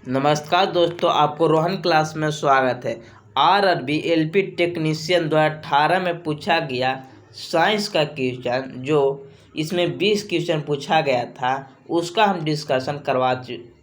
नमस्कार दोस्तों, आपको रोहन क्लास में स्वागत है। आरआरबी एलपी टेक्नीशियन 2018 में पूछा गया साइंस का क्वेश्चन, जो इसमें 20 क्वेश्चन पूछा गया था, उसका हम डिस्कशन करवा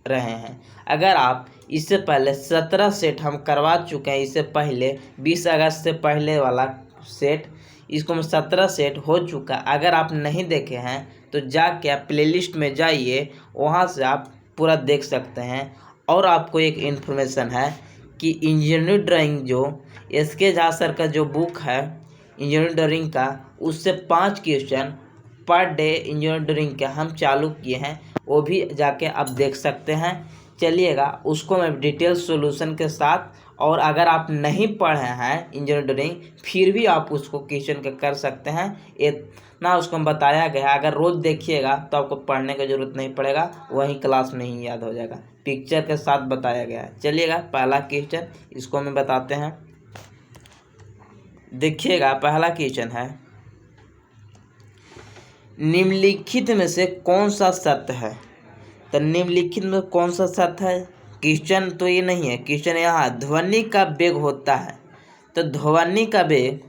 रहे हैं। अगर आप इससे पहले 17 सेट हम करवा चुके हैं, इससे पहले 20 अगस्त से पहले वाला सेट, इसको में 17 सेट हो चुका। अगर आप नहीं देखे हैं तो जाके आप प्लेलिस्ट में जाइए, वहाँ से आप पूरा देख सकते हैं। और आपको एक इन्फॉर्मेशन है कि इंजीनियरिंग ड्राइंग जो एसके झा सर का जो बुक है इंजीनियरिंग ड्राइंग का, उससे 5 question per day engineering drawing के हम चालू किए हैं, वो भी जाके आप देख सकते हैं। चलिएगा, उसको मैं डिटेल सॉल्यूशन के साथ, और अगर आप नहीं पढ़े हैं इंजीनियरिंग ड्राइंग फिर भी आप उसको क्वेश्चन के कर सकते हैं। इतना उसको बताया गया है, अगर रोज़ देखिएगा तो आपको पढ़ने की ज़रूरत नहीं पड़ेगा, वहीं क्लास में ही याद हो जाएगा। पिक्चर के साथ बताया गया है। चलिएगा, पहला क्वेश्चन इसको हमें बताते हैं। देखिएगा, पहला क्वेश्चन है, निम्नलिखित में से कौन सा सत्य है। तो निम्नलिखित में कौन सा सत्य है, क्वेश्चन तो ये नहीं है। क्वेश्चन यहाँ ध्वनि का वेग होता है। तो ध्वनि का वेग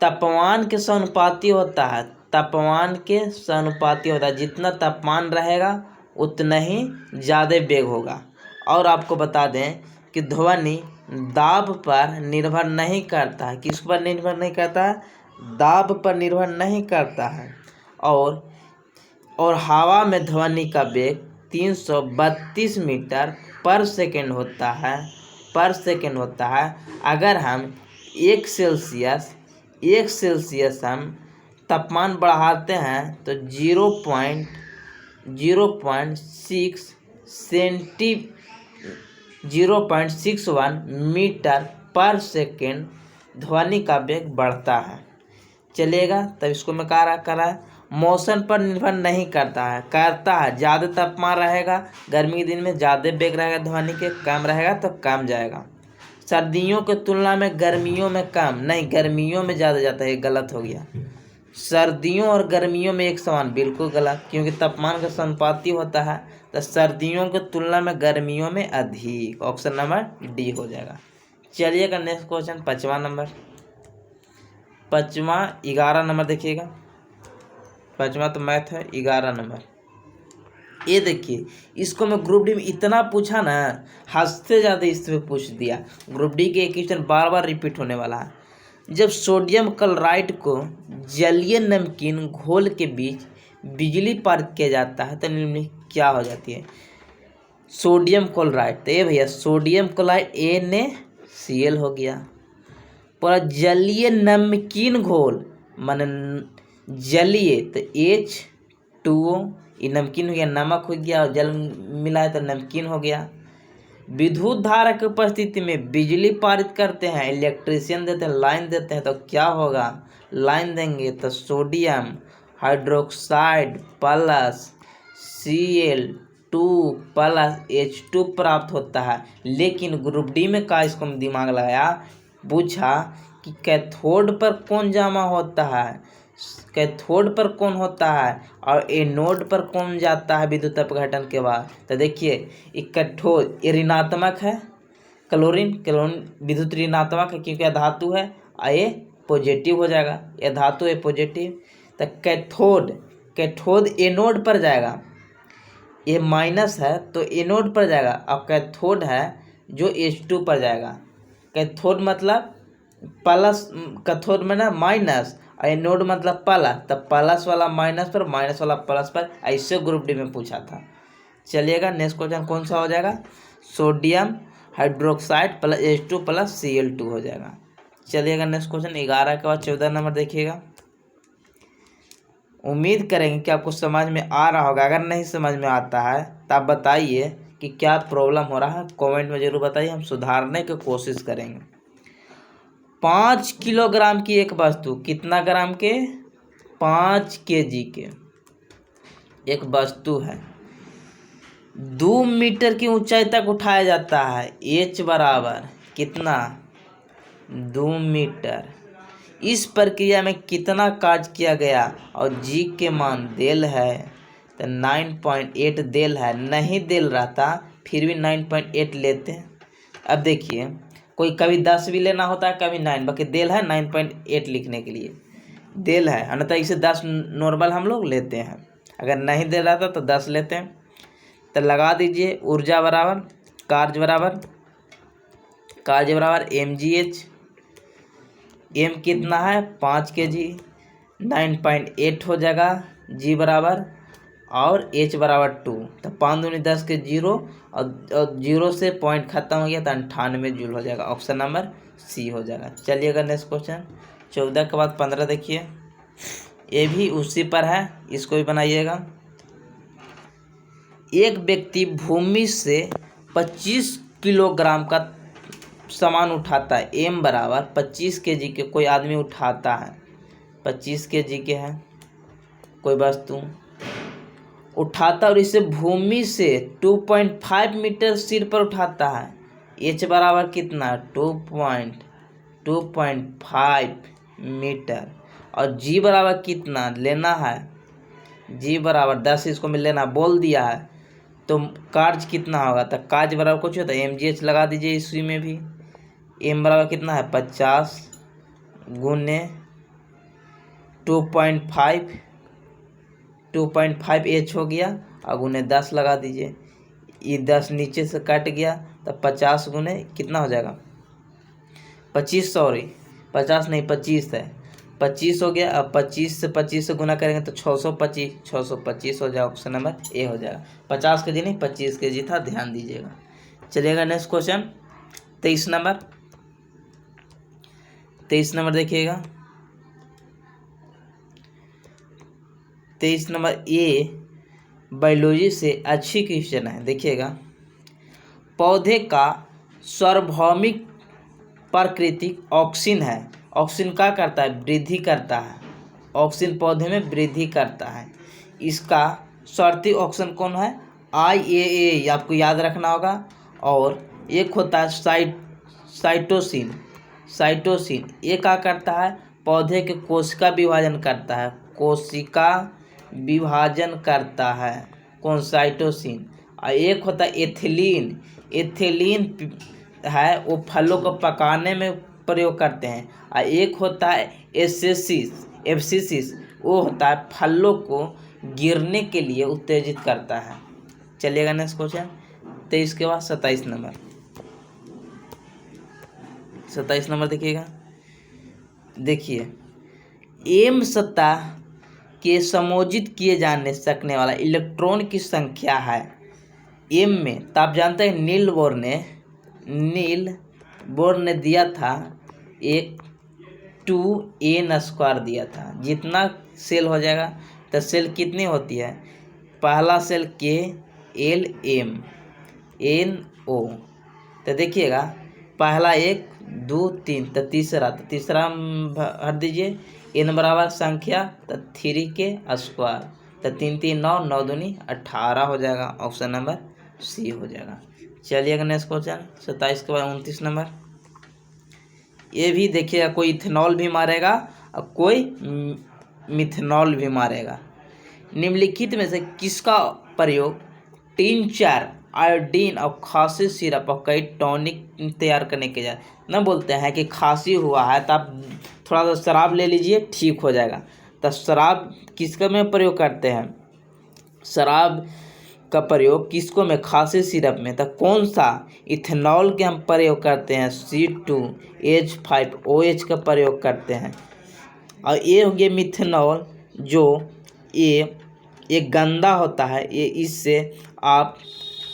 तापमान के समानुपाती होता है। तापमान के समानुपाती होता है, जितना तापमान रहेगा उतना ही ज़्यादा वेग होगा। और आपको बता दें कि ध्वनि दाब पर निर्भर नहीं करता है। किस पर निर्भर नहीं करता है? दाब पर निर्भर नहीं करता है। और हवा में ध्वनि का वेग 332 मीटर पर सेकेंड होता है। अगर हम 1 सेल्सियस हम तापमान बढ़ाते हैं तो 0.61 मीटर पर सेकेंड ध्वनि का वेग बढ़ता है। चलिएगा, तब इसको मैं करा मौसम पर निर्भर नहीं करता है। ज़्यादा तापमान रहेगा गर्मी के दिन में, ज़्यादा वेग रहेगा ध्वनि के, कम रहेगा तो कम जाएगा। सर्दियों के तुलना में गर्मियों में कम नहीं, गर्मियों में ज़्यादा जाता है, ये गलत हो गया। सर्दियों और गर्मियों में एक समान, बिल्कुल गलत, क्योंकि तापमान का समानुपाती होता है। तो सर्दियों की तुलना में गर्मियों में अधिक, ऑप्शन नंबर डी हो जाएगा। चलिएगा, नेक्स्ट क्वेश्चन 5वां नंबर, 11 नंबर देखिएगा। 5वां तो मैथ है, 11 नंबर ये देखिए। इसको मैं ग्रुप डी में इतना पूछा ना, हद से ज़्यादा इसमें पूछ दिया। ग्रुप डी के क्वेश्चन बार बार रिपीट होने वाला है। जब सोडियम क्लोराइड को जलीय नमकीन घोल के बीच बिजली पारित किया जाता है तो निम्न क्या हो जाती है? सोडियम क्लोराइड, तो ये भैया सोडियम क्लोराइड NaCl हो गया। पूरा जलीय नमकीन घोल माने जलीय, तो H2O, ये नमकीन हो गया, नमक हो गया, और जल मिलाए तो नमकीन हो गया। विद्युत धारा की उपस्थिति में बिजली पारित करते हैं, इलेक्ट्रिशियन देते हैं, लाइन देते हैं, तो क्या होगा? लाइन देंगे तो sodium hydroxide plus Cl2 plus H2 प्राप्त होता है। लेकिन ग्रुप डी में का इसको दिमाग लगाया, पूछा कि कैथोड पर कौन जमा होता है, कैथोड पर कौन होता है, और एनोड पर कौन जाता है विद्युत अपघटन के बाद। तो देखिए, एक कैथोड ये ऋणात्मक है, क्लोरीन विद्युत ऋणात्मक है क्योंकि धातु है, और ये पॉजिटिव हो जाएगा, ये धातु है पॉजिटिव। तो कैथोड एनोड पर जाएगा, ये माइनस है तो एनोड पर जाएगा, और कैथोड है जो H2 पर जाएगा। कैथोड मतलब प्लस, कैथोड में ना माइनस, और एनोड मतलब प्लस, तब प्लस वाला माइनस पर, माइनस वाला प्लस पर, ऐसे ग्रुप डी में पूछा था। चलिएगा, नेक्स्ट क्वेश्चन कौन सा हो जाएगा? Sodium hydroxide plus H2 plus Cl2 हो जाएगा। चलिएगा, नेक्स्ट क्वेश्चन 11 के बाद 14 नंबर देखिएगा। उम्मीद करेंगे कि आपको समझ में आ रहा होगा। अगर नहीं समझ में आता है तो आप बताइए कि क्या प्रॉब्लम हो रहा है, कमेंट में ज़रूर बताइए, हम सुधारने की कोशिश करेंगे। 5 किलोग्राम की एक वस्तु, कितना ग्राम के? 5 kg के एक वस्तु है, 2 मीटर की ऊंचाई तक उठाया जाता है। H बराबर कितना? 2 मीटर। इस प्रक्रिया में कितना कार्य किया गया, और G के मान देल है। तो 9.8 देल है, नहीं देल रहता फिर भी 9.8 लेते हैं। अब देखिए कोई कभी 10 भी लेना होता है, कभी 9, बाकी देल है 9.8 लिखने के लिए देल है, अन्यथा इसे 10 नॉर्मल हम लोग लेते हैं। अगर नहीं दे रहा था तो 10 लेते हैं। तो लगा दीजिए ऊर्जा बराबर कार्य बराबर mgh, m कितना है 5 kg, 9.8 हो जाएगा, g बराबर और h बराबर 2। तो 5 दूनी 10 के 0 और 0 से पॉइंट खत्म हो गया तो 98 जूल हो जाएगा। ऑप्शन नंबर सी हो जाएगा। चलिए अगर नेक्स्ट क्वेश्चन 14 के बाद 15 देखिए, ये भी उसी पर है, इसको भी बनाइएगा। एक व्यक्ति भूमि से 25 किलोग्राम का सामान उठाता है, m बराबर 25 kg के कोई आदमी उठाता है, 25 kg के है कोई वस्तु उठाता और इसे भूमि से 2.5 मीटर सिर पर उठाता है, h बराबर कितना 2.5 मीटर और g बराबर कितना लेना है, g बराबर 10 इसको में लेना बोल दिया है। तो कार्य कितना होगा, तो कार्य बराबर कुछ होता है mgh लगा दीजिए इसी में भी। m बराबर कितना है 50 गुने 2.5 h हो गया और गुने 10 लगा दीजिए। ये 10 नीचे से कट गया तो 50 गुने कितना हो जाएगा 25, सॉरी 50 नहीं 25 है, 25 हो गया। अब 25 से गुना करेंगे तो 625 हो जाएगा। ऑप्शन नंबर ए हो जाएगा। 50 kg नहीं 25 kg था, ध्यान दीजिएगा। चलिएगा नेक्स्ट क्वेश्चन 23 नंबर देखिएगा। 23 नंबर ए बायोलॉजी से अच्छी क्वेश्चन है, देखिएगा। पौधे का सार्वभौमिक प्राकृतिक ऑक्सीजन है, ऑक्सीजन क्या करता है वृद्धि करता है, ऑक्सीजन पौधे में वृद्धि करता है। इसका शर्ती ऑक्सीजन कौन है IAA, आपको याद रखना होगा। और एक होता है साइटोसिन, ये क्या करता है पौधे के कोशिका विभाजन करता है, कौन साइटोसिन। और एक होता है एथिलीन है, वो फलों को पकाने में प्रयोग करते हैं। और एक होता है एब्सिसिस, वो होता है फलों को गिरने के लिए उत्तेजित करता है। चलिएगा नेक्स्ट क्वेश्चन 23 के बाद 27 नंबर देखिएगा। देखिए एम सतह के संयोजित किए जाने सकने वाला इलेक्ट्रॉन की संख्या है एम में। तो आप जानते हैं नील बोर ने दिया था एक 2n² दिया था। जितना सेल हो जाएगा तो सेल कितनी होती है, पहला सेल KLM NO। तो देखिएगा पहला 1 2 3, तो तीसरा हट दीजिए, n बराबर संख्या तो 3 के स्क्वायर, तो 3 3 9 9 दूनी 18 हो जाएगा। ऑप्शन नंबर सी हो जाएगा। चलिएगा नेक्स्ट क्वेश्चन 27 के बाद 29 नंबर। ये भी देखिएगा कोई इथेनॉल भी मारेगा और कोई मिथेनॉल भी मारेगा। निम्नलिखित में से किसका प्रयोग टिंचर, आयोडीन और खांसी सिरप और कई टॉनिक तैयार करने के लिए न बोलते हैं कि खांसी हुआ है तो आप थोड़ा सा शराब ले लीजिए ठीक हो जाएगा। तो शराब किसका में प्रयोग करते हैं, शराब का प्रयोग किसको में, खांसी सिरप में। तो कौन सा इथेनॉल के हम प्रयोग करते हैं C2H5OH का प्रयोग करते हैं। और ये हो गया मिथेनॉल, जो ये एक गंदा होता है, ये इससे आप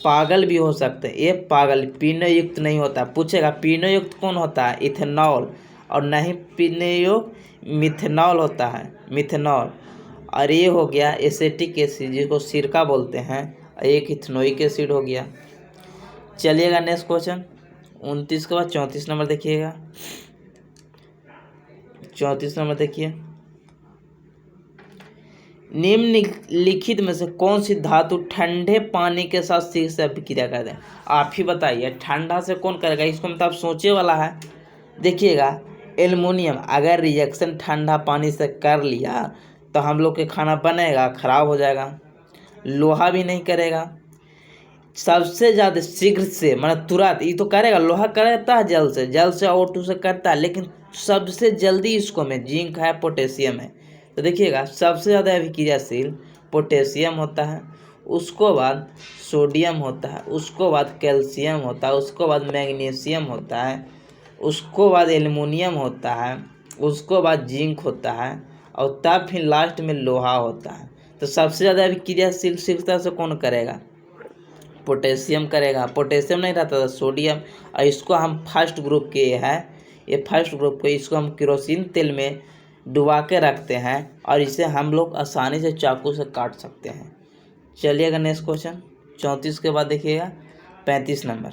पागल भी हो सकते हैं। ये पागल पीने युक्त नहीं होता। पूछेगा पीने युक्त कौन होता है, इथेनॉल, और नहीं पीने योग्य मिथेनॉल होता है, मिथेनॉल। और ये हो गया एसिटिक एसिड जिसको सिरका बोलते हैं, एक इथेनोइक एसिड हो गया। चलिएगा नेक्स्ट क्वेश्चन 29 के बाद 34 नंबर देखिएगा। 34 नंबर देखिए, निम्नलिखित में से कौन सी धातु ठंडे पानी के साथ शीघ्र अभिक्रिया कर दे। आप ही बताइए ठंडा से कौन करेगा, इसको मतलब आप सोचे वाला है। देखिएगा एल्युमिनियम अगर रिएक्शन ठंडा पानी से कर लिया तो हम लोग के खाना बनेगा, खराब हो जाएगा। लोहा भी नहीं करेगा। सबसे ज़्यादा शीघ्र से मतलब तुरंत, ये तो करेगा, लोहा करता है जल से O2 से करता है, लेकिन सबसे जल्दी इसको में जिंक है, पोटेशियम है। तो देखिएगा सबसे ज़्यादा अभिक्रियाशील पोटेशियम होता है, उसको बाद सोडियम होता है, उसको बाद कैल्शियम होता है, उसको बाद मैग्नीशियम होता है, उसको बाद एल्युमिनियम होता है, उसको बाद जिंक होता है, और तब फिर लास्ट में लोहा होता है। तो सबसे ज़्यादा अभिक्रियाशील शीघ्रता से कौन करेगा? पोटेशियम करेगा। पोटेशियम नहीं रहता था सोडियम, और इसको हम फर्स्ट ग्रुप के है, ये फर्स्ट ग्रुप के, इसको हम केरोसिन तेल में डुबा के रखते हैं और इसे हम लोग आसानी से चाकू से काट सकते हैं। चलिएगा नेक्स्ट क्वेश्चन 34 के बाद देखिएगा 35 नंबर।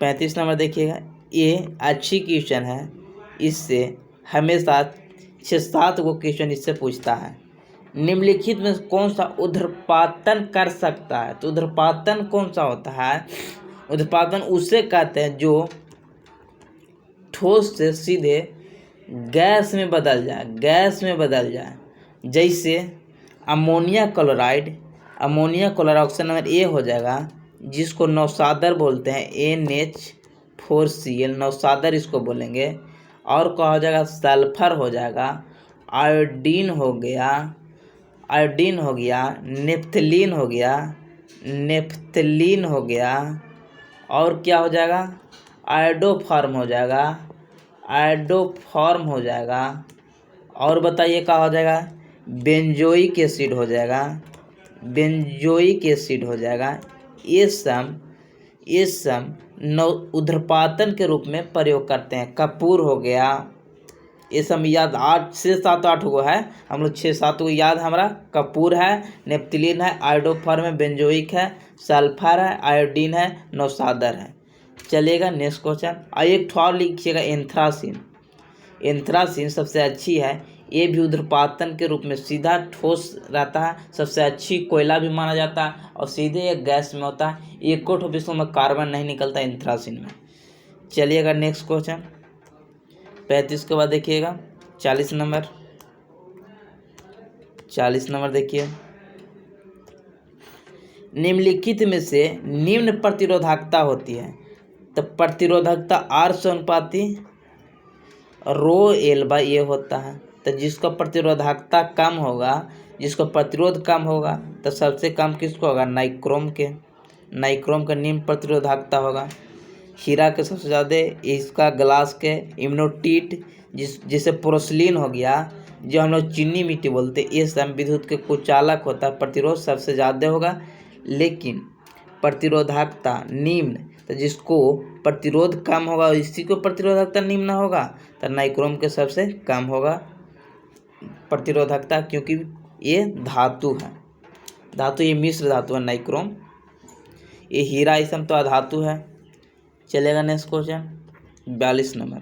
35 नंबर देखिएगा, ये अच्छी क्वेश्चन है, इससे हमेशा 6-7 को क्वेश्चन इससे पूछता है। निम्नलिखित में कौन सा ऊर्ध्वपातन कर सकता है? तो ऊर्ध्वपातन कौन सा होता है? ऊर्ध्वपातन उसे कहते हैं जो ठोस से सीधे गैस में बदल जाए, गैस में बदल जाए। जैसे ammonia chloride, ammonia chloride option number A हो जाएगा, जिसको नौसादर बोलते हैं, NH4Cl नौसादर इसको बोलेंगे। और क्या हो जाएगा? सल्फर हो जाएगा, आयोडीन हो गया, आयोडीन हो गया, नेफ्थलीन हो गया, नेफ्थलीन हो गया, और क्या हो जाएगा? आयोडोफॉर्म हो जाएगा, आयोडोफॉर्म हो जाएगा। और बताइए क्या हो जाएगा? बेंजोइक एसिड हो जाएगा, बेंजोइक एसिड हो जाएगा। ये सब ऊर्ध्वपातन के रूप में प्रयोग करते हैं। कपूर हो गया, ये सब याद 8 से 7-8 गो है, हम लोग 6-7 गो याद हमारा। कपूर है, नेफ्थलीन है, आयोडोफॉर्म है, बेंजोइक है, सल्फर है, आयोडीन है, नौसादर है। चलिएगा नेक्स्ट क्वेश्चन। और एक ठो और लिखिएगा एंथ्रासिन। एंथ्रासिन सबसे अच्छी है, ये भी ऊर्ध्वपातन के रूप में सीधा ठोस रहता है, सबसे अच्छी कोयला भी माना जाता है, और सीधे एक गैस में होता है। एक कोट विश्व में कार्बन नहीं निकलता एंथ्रासिन में। चलिएगा नेक्स्ट क्वेश्चन 35 के बाद देखिएगा 40 नंबर। 40 नंबर देखिए, निम्नलिखित में से निम्न प्रतिरोधकता होती है। तो प्रतिरोधकता R से अनुपाती ρL/A होता है। तो जिसका प्रतिरोधकता कम होगा, जिसका प्रतिरोध कम होगा, तो सबसे कम किसको होगा? नाइक्रोम के। नाइक्रोम का निम्न प्रतिरोधकता होगा। हीरा के सबसे ज़्यादा, इसका ग्लास के इम्नोटिट, जिसे पोरोसिलिन हो गया, जो हम लोग चीनी मिट्टी बोलते हैं, ये सब विद्युत के कुचालक होता है, प्रतिरोध सबसे ज़्यादा होगा। लेकिन प्रतिरोधकता निम्न, तो जिसको प्रतिरोध कम होगा इसी को प्रतिरोधकता निम्न होगा, तो नाइक्रोम के सबसे कम होगा प्रतिरोधकता, क्योंकि ये धातु है। धातु, ये मिश्र धातु है नाइक्रोम। ये हीरा ये सब तो अधातु है। चलेगा नेक्स्ट क्वेश्चन 42 नंबर।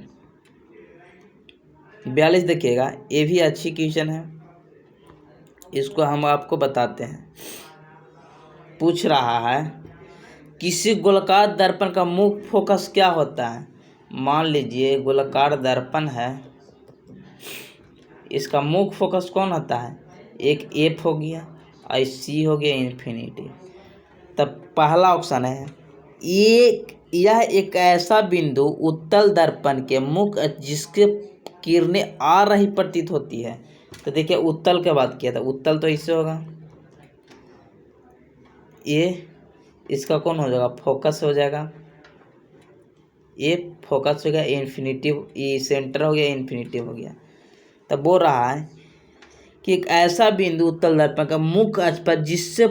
42 देखिएगा, ये भी अच्छी क्वेश्चन है, इसको हम आपको बताते हैं। पूछ रहा है किसी गोलाकार दर्पण का मुख्य फोकस क्या होता है? मान लीजिए गोलाकार दर्पण है, इसका मुख्य फोकस कौन होता है? एक F हो गया और C हो गया इन्फिनिटी। तब पहला ऑप्शन है, यह एक ऐसा बिंदु उत्तल दर्पण के मुख जिसके किरणें आ रही प्रतीत होती है। तो देखिए उत्तल के बात किया था, उत्तल तो इससे होगा, ये इसका कौन हो जाएगा? फोकस हो जाएगा, ये फोकस हो गया, इन्फिनिटिव, ये सेंटर हो गया, इन्फिनिटिव हो गया। तब बोल रहा है कि एक ऐसा बिंदु उत्तल दर्पण का मुख्य अक्ष पर जिससे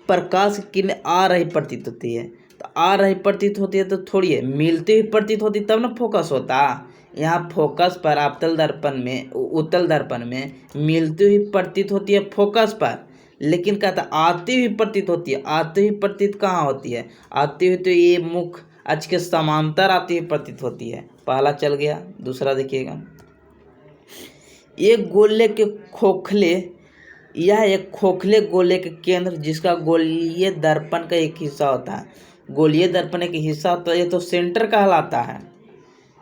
प्रकाश की किरणें आ रही प्रतीत होती है। तो आ रही प्रतीत होती है तो थोड़ी है, मिलती हुई प्रतीत होती तब ना फोकस होता। यहाँ फोकस पर अवतल दर्पण में, उत्तल दर्पण में मिलती हुई प्रतीत होती है फोकस पर, लेकिन कहता आती हुई प्रतीत होती है। आती हुई प्रतीत कहाँ होती है? आती हुई तो ये मुख्य अक्ष के समांतर आती हुई प्रतीत होती है। पहला चल गया। दूसरा देखिएगा, एक गोले के खोखले, यह एक खोखले गोले के केंद्र जिसका गोलीय दर्पण का एक हिस्सा होता है। गोलीय दर्पण एक हिस्सा होता है, ये तो सेंटर कहलाता है।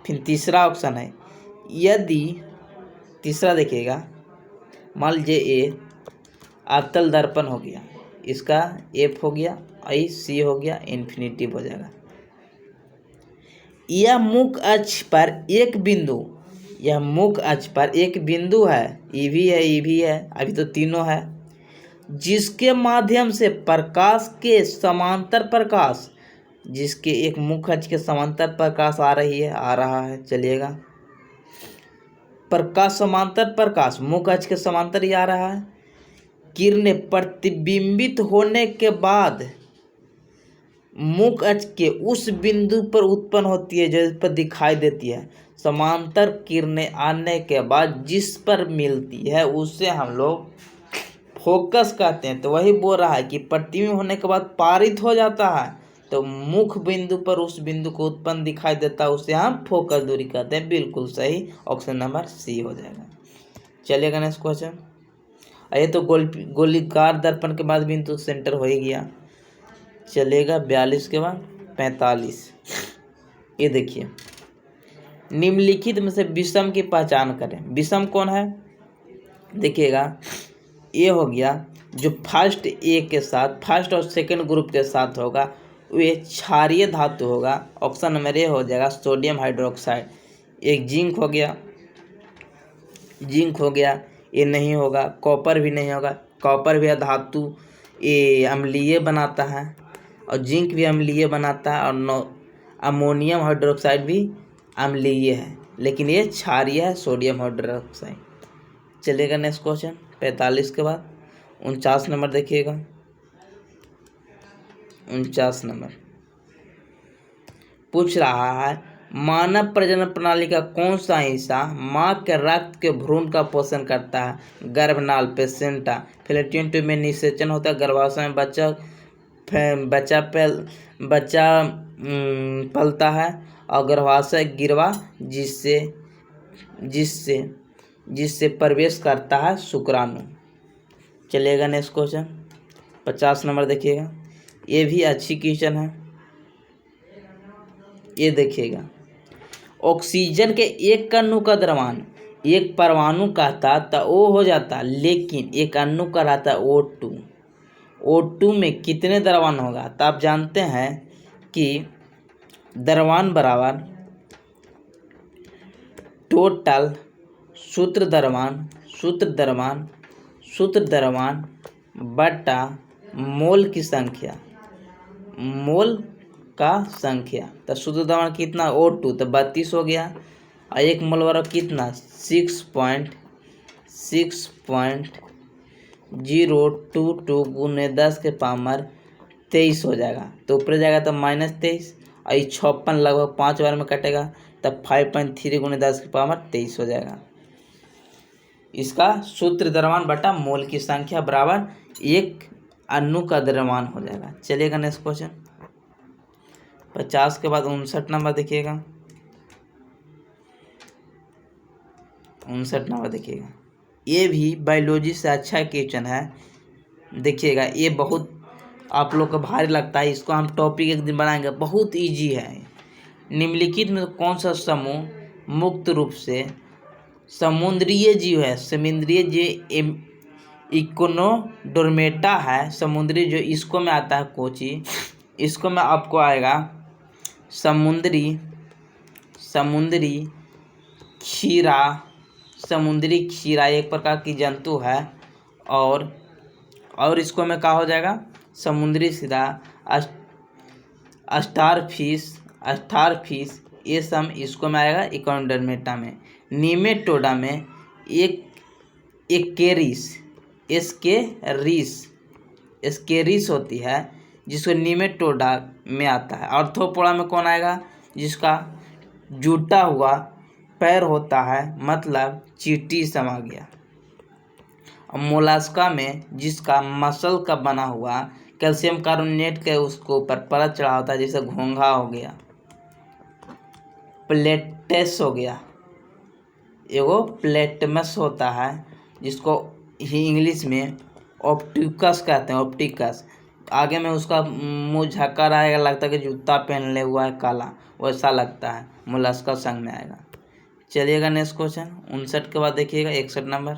फिर तीसरा ऑप्शन है, यदि तीसरा देखिएगा, मान लीजिए ए अवतल दर्पण हो गया, इसका एफ हो गया, आई सी हो गया, इन्फिनिटिव हो जाएगा। यह मुख्य अक्ष पर एक बिंदु, यह मुख्य अक्ष पर एक बिंदु है, ई भी है, ई भी है, अभी तो तीनों है, जिसके माध्यम से प्रकाश के समांतर प्रकाश, जिसके एक मुख्य अक्ष के समांतर प्रकाश आ रही है, आ रहा है, चलिएगा, प्रकाश समांतर प्रकाश मुख्य अक्ष के समांतर ही आ रहा है, किरणें प्रतिबिंबित होने के बाद मुख्य अक्ष के उस बिंदु पर उत्पन्न होती है जो इस पर दिखाई देती है। समांतर किरणें आने के बाद जिस पर मिलती है उसे हम लोग फोकस कहते हैं। तो वही बोल रहा है कि प्रतिबिंब होने के बाद पारित हो जाता है, तो मुख्य बिंदु पर उस बिंदु को उत्पन्न दिखाई देता है, उसे हम फोकस दूरी कहते हैं। बिल्कुल सही, ऑप्शन नंबर सी हो जाएगा। चलिएगा नेक्स्ट क्वेश्चन। ये तो गोलीकार दर्पण के बाद बिंदु सेंटर हो ही गया। चलेगा 42 के बाद 45। ये देखिए, निम्नलिखित में से विषम की पहचान करें। विषम कौन है? देखिएगा, ये हो गया जो फर्स्ट ए के साथ, फर्स्ट और सेकंड ग्रुप के साथ होगा, वे क्षारीय धातु होगा। ऑप्शन नंबर ए हो जाएगा सोडियम हाइड्रोक्साइड। एक जिंक हो गया, जिंक हो गया, ये नहीं होगा। कॉपर भी नहीं होगा, कॉपर भी धातु, ये अम्लीय बनाता है, और जिंक भी अम्लीय बनाता है, और अमोनियम हाइड्रोक्साइड भी अम्लीय है, लेकिन ये क्षारीय है, सोडियम हाइड्रोक्साइड। चलेगा नेक्स्ट क्वेश्चन 45 के बाद 49 नंबर देखिएगा। 49 नंबर पूछ रहा है, मानव प्रजनन प्रणाली का कौन सा हिस्सा माँ के रक्त के भ्रूण का पोषण करता है? गर्भनाल, प्लेसेंटा। फैलोपियन ट्यूब में निषेचन होता है, गर्भाशय में बच्चा पलता है, और गर्भाशय गिरवा जिससे प्रवेश करता है शुक्राणु। चलिएगा नेक्स्ट क्वेश्चन 50 नंबर देखिएगा। ये भी अच्छी क्वेश्चन है। ये देखिएगा, ऑक्सीजन के एक अणु का द्रव्यमान एक परमाणु कहता तो वो हो जाता, लेकिन एक अणु का रहता है O2। O2 में कितने द्रव्यमान होगा? तो आप जानते हैं कि द्रव्यमान बराबर टोटल सूत्र द्रव्यमान बटा मोल की संख्या, मोल का संख्या। तो शुद्ध द्रव्यमान कितना? O2, तो 32 हो गया, और एक मोल बराबर कितना? 6.022 गुने 10 के पावर 23 हो जाएगा। तो ऊपर जाएगा तो -23, और 56 लगभग 5 बार में कटेगा, तब 5.3 गुने 10 के पावर 23 हो जाएगा। इसका सूत्र द्रव्यमान बटा मोल की संख्या बराबर एक अणु का द्रव्यमान हो जाएगा। चलिएगा नेक्स्ट क्वेश्चन 50 के बाद 59 नंबर देखिएगा। 59 नंबर देखिएगा, ये भी बायोलॉजी से अच्छा क्वेश्चन है। देखिएगा, ये बहुत आप लोग को भारी लगता है, इसको हम टॉपिक एक दिन बनाएंगे, बहुत इजी है। निम्नलिखित में कौन सा समूह मुक्त रूप से समुद्रीय जीव है? समुद्रीय जीव इकोनोडर्मेटा है, समुद्री जो इसको में आता है कोची, इसको में आपको आएगा समुद्री खीरा एक प्रकार की जंतु है, और इसको में क्या हो जाएगा? समुद्री सीधा, स्टारफिश, ये सब इसको में आएगा इकोनोडर्मेटा में। निमेटोडा में एस्केरिस होती है, जिसको निमेटोडा में आता है। आर्थ्रोपोडा में कौन आएगा? जिसका जुटा हुआ पैर होता है, मतलब चींटी समा गया। और मोलास्का में जिसका मसल का बना हुआ कैल्शियम कार्बोनेट के उसको ऊपर परत चढ़ा होता है, जैसे घोंघा हो गया। प्लेटेस हो गया, एगो प्लेटमस होता है, जिसको ही इंग्लिश में ऑप्टिकस कहते हैं, ऑप्टिकस। आगे में उसका मुंह झक्का रहेगा, लगता है कि जूता पहन ले हुआ है काला, वैसा लगता है, मोलस्का संग में आएगा। चलिएगा नेक्स्ट क्वेश्चन 59 के बाद देखिएगा 61 नंबर।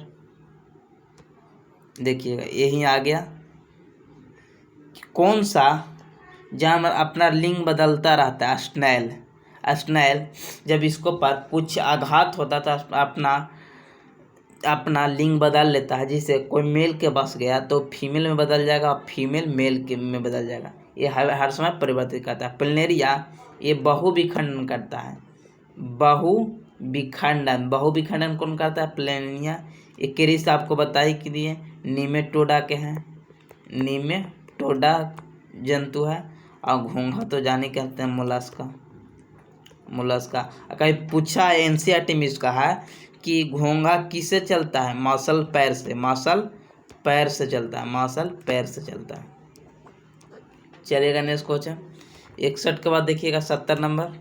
देखिएगा यही आ गया। कौन सा जानवर अपना लिंग बदलता रहता है? स्नेल। स्नेल जब इसको पर कुछ आघात होता तो अपना लिंग बदल लेता है। जिसे कोई मेल के बस गया तो फीमेल में बदल जाएगा और फीमेल मेल के में बदल जाएगा। ये हर समय परिवर्तित करता है। प्लेनेरिया ये बहुविखंडन करता है। बहुविखंडन कौन करता है? प्लेनेरिया। ये क्रिस आपको बताई कि दिए निमेटोडा के हैं। निमेटोडा जंतु है। और घोंघा तो जाने कहते हैं मोलस्का। कहीं पूछा एनसीईआरटी में इसका है कि घोंघा किससे चलता है? मांसल पैर से चलता है। चलिएगा नेक्स्ट क्वेश्चन 61 के बाद देखिएगा 70 नंबर।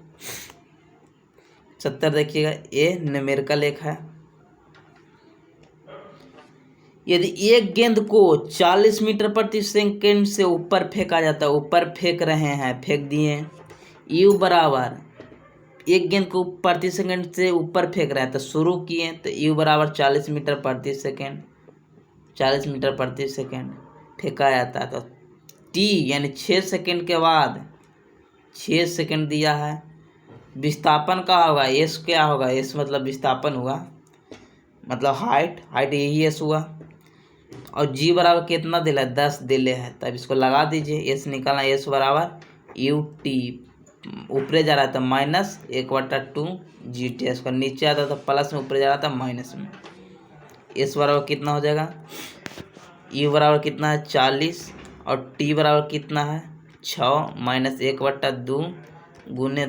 70 देखिएगा ये न्यूमेरिकल एक है। यदि एक गेंद को 40 मीटर प्रति सेकंड से ऊपर फेंका जाता है, ऊपर फेंक रहे हैं, फेंक दिए, यू बराबर एक गेंद को प्रति सेकंड से ऊपर फेंक रहा है तो शुरू किए तो यू बराबर 40 मीटर प्रति सेकंड फेंका जाता है। तो टी यानी 6 सेकंड के बाद 6 सेकंड दिया है। विस्थापन का होगा एस, क्या होगा? एस मतलब विस्थापन हुआ, मतलब हाइट यही एस हुआ। और जी बराबर कितना दिला है? 10 दिले है। तब इसको लगा दीजिए, एस निकालना, एस बराबर यू टी, ऊपर जा रहा था -1/2 जी टी, इसका नीचे आता था प्लस में, ऊपर जा रहा था माइनस में। एस बराबर कितना हो जाएगा? यू बराबर कितना है? 40 और टी बराबर कितना है? 6 -1/2 गुने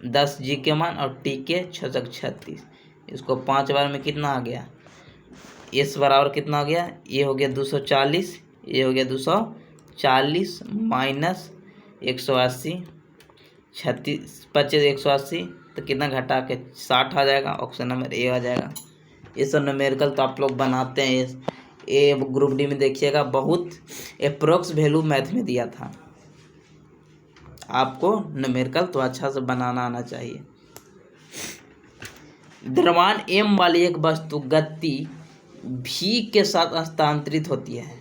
10 जी के मान और टी के 6 × 36। इसको 5 बार में कितना आ गया? एस बराबर कितना हो गया? ये हो गया 240, ये हो गया 240 माइनस 180, 36 25 180 तो कितना घटा के 60 आ जाएगा। ऑप्शन नंबर ए आ जाएगा। ये सब न्यूमेरिकल तो आप लोग बनाते हैं। ये ग्रुप डी में देखिएगा बहुत अप्रोक्स वैल्यू मैथ में दिया था। आपको न्यूमेरिकल तो अच्छा से बनाना आना चाहिए। द्रव्यमान m वाली एक वस्तु गति v के साथ हस्तांतरित होती है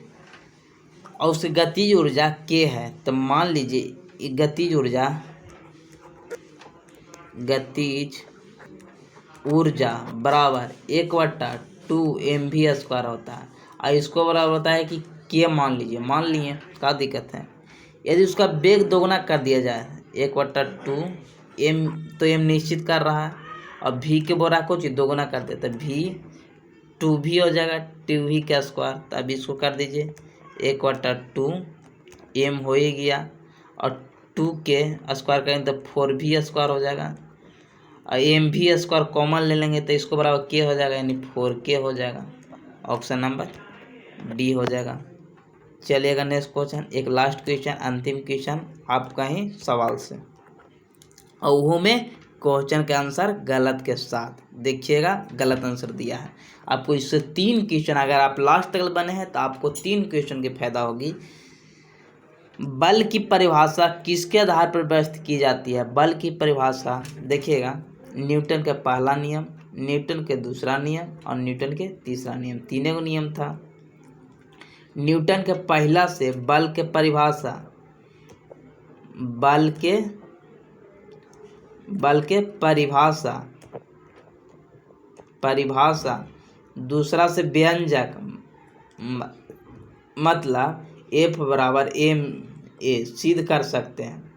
और उसकी गतिज ऊर्जा k है। तो मान लीजिए गतिज ऊर्जा बराबर 1/2 mv² होता है। और इसको बराबर होता है कि k मान लिए क्या दिक्कत है? यदि उसका वेग दोगुना कर दिया जाए 1/2 m, तो m निश्चित कर रहा है और v के बोरा को दोगुना कर देता है, v 2v हो जाएगा, 2v का स्क्वायर। तो अब इसको कर दीजिए 1/2 m हो ही गया और 2 के स्क्वायर करेंगे तो 4v² हो जाएगा और mv² कॉमन ले लेंगे तो इसको बराबर k हो जाएगा, यानी 4k हो जाएगा। ऑप्शन नंबर डी हो जाएगा। चलिएगा नेक्स्ट क्वेश्चन, एक लास्ट क्वेश्चन, अंतिम क्वेश्चन आपका ही सवाल से, और वो में क्वेश्चन के आंसर गलत के साथ। देखिएगा गलत आंसर दिया है आपको। इससे 3 क्वेश्चन अगर आप लास्ट तक बने हैं तो आपको 3 क्वेश्चन की फायदा होगी। बल की परिभाषा किसके आधार पर व्यक्त की जाती है? बल की परिभाषा देखिएगा, न्यूटन का पहला नियम, न्यूटन के दूसरा नियम और न्यूटन के तीसरा नियम, तीनों नियम था। न्यूटन के पहला से बल के परिभाषा दूसरा से व्यंजक मतलब F बराबर ma सिद्ध कर सकते हैं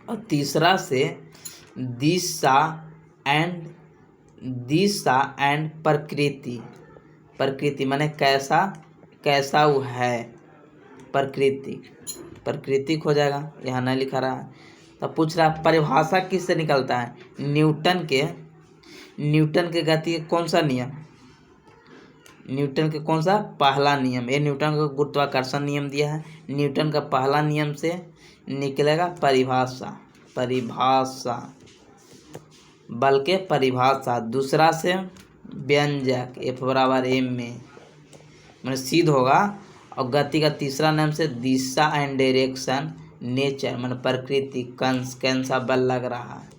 और तीसरा से दिशा एंड प्रकृति माने कैसा वो है, प्रकृतिक हो जाएगा, यहाँ नहीं लिखा रहा है। तो पूछ रहा परिभाषा किससे निकलता है? न्यूटन के गति के कौन सा नियम? न्यूटन के कौन सा पहला नियम? ये न्यूटन का गुरुत्वाकर्षण नियम दिया है। न्यूटन का पहला नियम से निकलेगा परिभाषा बल के परिभाषा, दूसरा से व्यंजक F बराबर m में मैंने सिद्ध होगा और गति का तीसरा नियम से दिशा एंड डायरेक्शन नेचर मैंने प्रकृति कैसा बल लग रहा है।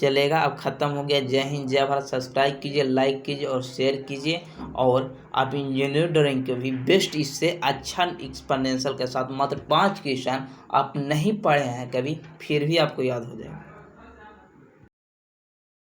चलेगा। अब ख़त्म हो गया। जय हिंद, जय भारत। सब्सक्राइब कीजिए, लाइक कीजिए और शेयर कीजिए। और आप इंजीनियर ड्राइंग के भी बेस्ट, इससे अच्छा एक्सपोनेंशियल के साथ मात्र 5 क्वेश्चन आप नहीं पढ़े हैं कभी, फिर भी आपको याद हो जाएगा।